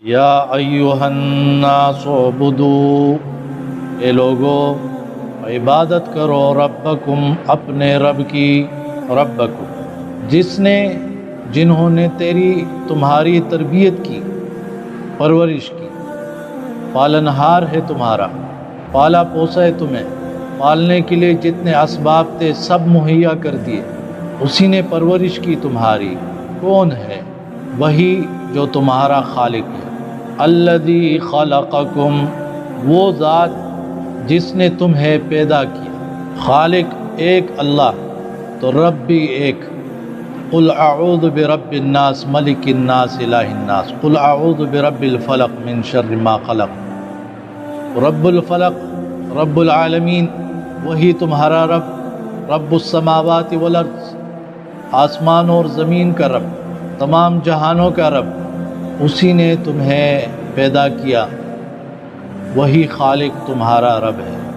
یا ایھا الناس اعبدوا، اے لوگو عبادت کرو ربکم، اپنے رب کی، ربکم جنہوں نے تمہاری تربیت کی، پرورش کی، پالنہار ہے تمہارا، پالا پوسا ہے تمہیں، پالنے کے لیے جتنے اسباب تھے سب مہیا کر دیے، اسی نے پرورش کی تمہاری۔ کون ہے؟ وہی جو تمہارا خالق ہے۔ الذی خلقکم، وہ ذات جس نے تمہیں پیدا کیا۔ خالق ایک اللہ تو رب بھی ایک۔ قل اعوذ برب الناس ملک الناس الہ الناس، قل اعوذ برب الفلق من شر ما خلق۔ رب الفلق، رب العالمین، وہی تمہارا رب، رب السماوات والارض، آسمان اور زمین کا رب، تمام جہانوں کا رب، اسی نے تمہیں پیدا کیا، وہی خالق تمہارا رب ہے۔